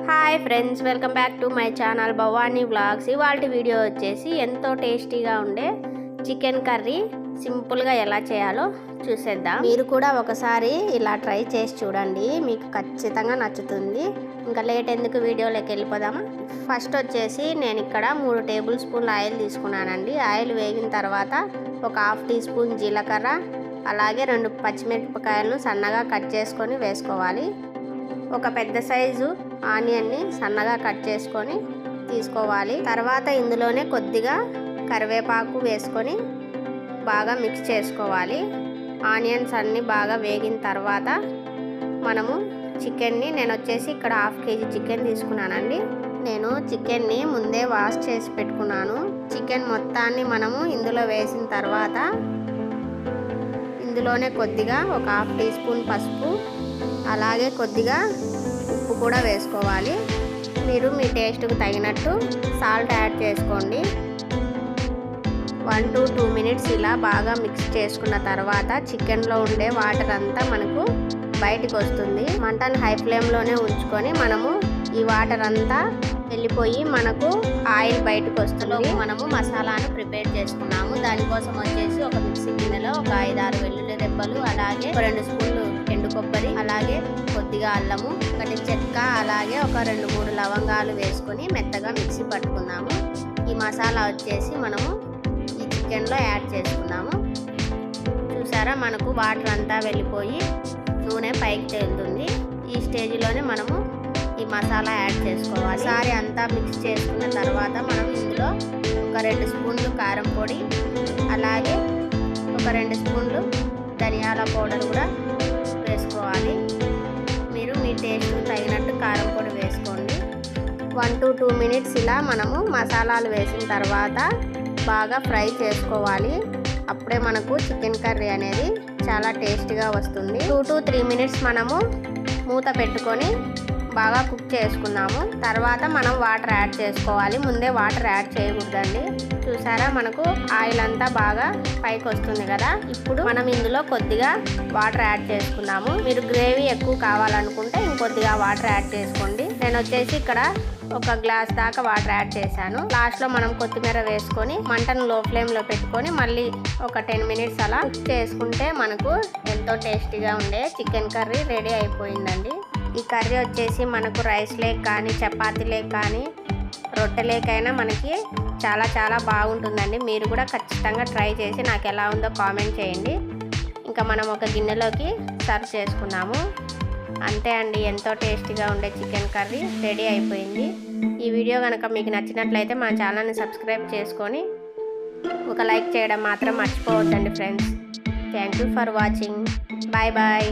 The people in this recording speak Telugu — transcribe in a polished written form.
Hi friends, welcome back to my channel Bhavani vlogs. ఇవాళ వీడియో వచ్చేసి ఎంతో టేస్టీగా ఉండే చికెన్ కర్రీ సింపుల్గా ఎలా చేయాలో చూసేద్దాం. మీరు కూడా ఒకసారి ఇలా ట్రై చేసి చూడండి, మీకు ఖచ్చితంగా నచ్చుతుంది. ఇంకా లేట్ ఎందుకు, వీడియోలోకి వెళ్ళిపోదామా. ఫస్ట్ వచ్చేసి నేను ఇక్కడ 3 టేబుల్ స్పూన్ల ఆయిల్ తీసుకున్నానండి. ఆయిల్ వేగిన తర్వాత ఒక 1/2 టీ స్పూన్ జీలకర్ర, అలాగే 2 పచ్చిమిరపకాయలను సన్నగా కట్ చేసుకొని వేసుకోవాలి. ఒక పెద్ద సైజు ఆనియన్ని సన్నగా కట్ చేసుకొని తీసుకోవాలి. తర్వాత ఇందులోనే కొద్దిగా కరివేపాకు వేసుకొని బాగా మిక్స్ చేసుకోవాలి. ఆనియన్స్ అన్నీ బాగా వేగిన తర్వాత మనము చికెన్ని, నేను వచ్చేసి ఇక్కడ 1/2 కేజీ చికెన్ తీసుకున్నానండి. నేను చికెన్ని ముందే వాష్ చేసి పెట్టుకున్నాను. చికెన్ మొత్తాన్ని మనము ఇందులో వేసిన తర్వాత ఇందులోనే కొద్దిగా ఒక 1/2 టీ స్పూన్ పసుపు, అలాగే కొద్దిగా ఉప్పు కూడా వేసుకోవాలి. మీరు మీ టేస్ట్కి తగినట్టు సాల్ట్ యాడ్ చేసుకోండి. 1 to 2 మినిట్స్ ఇలా బాగా మిక్స్ చేసుకున్న తర్వాత చికెన్లో ఉండే వాటర్ అంతా మనకు బయటకు వస్తుంది. మంటను హై ఫ్లేమ్లోనే ఉంచుకొని మనము ఈ వాటర్ అంతా వెళ్ళిపోయి మనకు ఆయిల్ బయటకు వస్తుంది. మనము మసాలాను ప్రిపేర్ చేసుకున్నాము. దానికోసం వచ్చేసి ఒక మిక్సీ గిన్నెలో ఒక 5-6 వెల్లుల్లి రెబ్బలు, అలాగే 2 స్పూన్లు ఎండు కొబ్బరి, అలాగే కొద్దిగా అల్లము, 1 చెక్క, అలాగే ఒక 2-3 లవంగాలు వేసుకొని మెత్తగా మిక్సీ పట్టుకున్నాము. ఈ మసాలా వచ్చేసి మనము ఈ చికెన్లో యాడ్ చేసుకున్నాము. చూసారా, మనకు వాటర్ అంతా వెళ్ళిపోయి నూనె పైకి తేలుతుంది. ఈ స్టేజ్లోనే మనము ఈ మసాలా యాడ్ చేసుకోవాలి. ఒకసారి అంతా మిక్స్ చేసుకున్న తర్వాత మనం ఇందులో ఒక 2 స్పూన్లు కారం పొడి, అలాగే ఒక 2 స్పూన్లు ధనియాల పౌడర్ కూడా వేసుకోవాలి. మీరు మీ టేస్ట్ తగినట్టు కారం పొడి వేసుకోండి. 1 to 2 మినిట్స్ ఇలా మనము మసాలాలు వేసిన తర్వాత బాగా ఫ్రై చేసుకోవాలి. అప్పుడే మనకు చికెన్ కర్రీ అనేది చాలా టేస్టీగా వస్తుంది. 2 to 3 మినిట్స్ మనము మూత పెట్టుకొని బాగా కుక్ చేసుకున్నాము. తర్వాత మనం వాటర్ యాడ్ చేసుకోవాలి. ముందే వాటర్ యాడ్ చేయకూడదండి. చూసారా, మనకు ఆయిల్ అంతా బాగా పైకి వస్తుంది కదా. ఇప్పుడు మనం ఇందులో కొద్దిగా వాటర్ యాడ్ చేసుకున్నాము. మీరు గ్రేవీ ఎక్కువ కావాలనుకుంటే ఇంకొద్దిగా వాటర్ యాడ్ చేసుకోండి. నేను వచ్చేసి ఇక్కడ ఒక గ్లాస్ దాకా వాటర్ యాడ్ చేశాను. లాస్ట్లో మనం కొత్తిమీర వేసుకొని మంటను లో ఫ్లేమ్లో పెట్టుకొని మళ్ళీ ఒక 10 మినిట్స్ అలా కుక్ చేసుకుంటే మనకు ఎంతో టేస్టీగా ఉండే చికెన్ కర్రీ రెడీ అయిపోయిందండి. ఈ కర్రీ వచ్చేసి మనకు రైస్ లేక్ కానీ, చపాతీ లేక్ కానీ, రొట్టె లేకైనా మనకి చాలా చాలా బాగుంటుందండి. మీరు కూడా ఖచ్చితంగా ట్రై చేసి నాకు ఎలా ఉందో కామెంట్ చేయండి. ఇంకా మనం ఒక గిన్నెలోకి సర్వ్ చేసుకున్నాము. అంతే అండి, ఎంతో టేస్టీగా ఉండే చికెన్ కర్రీ రెడీ అయిపోయింది. ఈ వీడియో కనుక మీకు నచ్చినట్లయితే మా ఛానల్ని సబ్స్క్రైబ్ చేసుకొని ఒక లైక్ చేయడం మాత్రం మర్చిపోవద్దండి friends. Thank you for watching. Bye bye.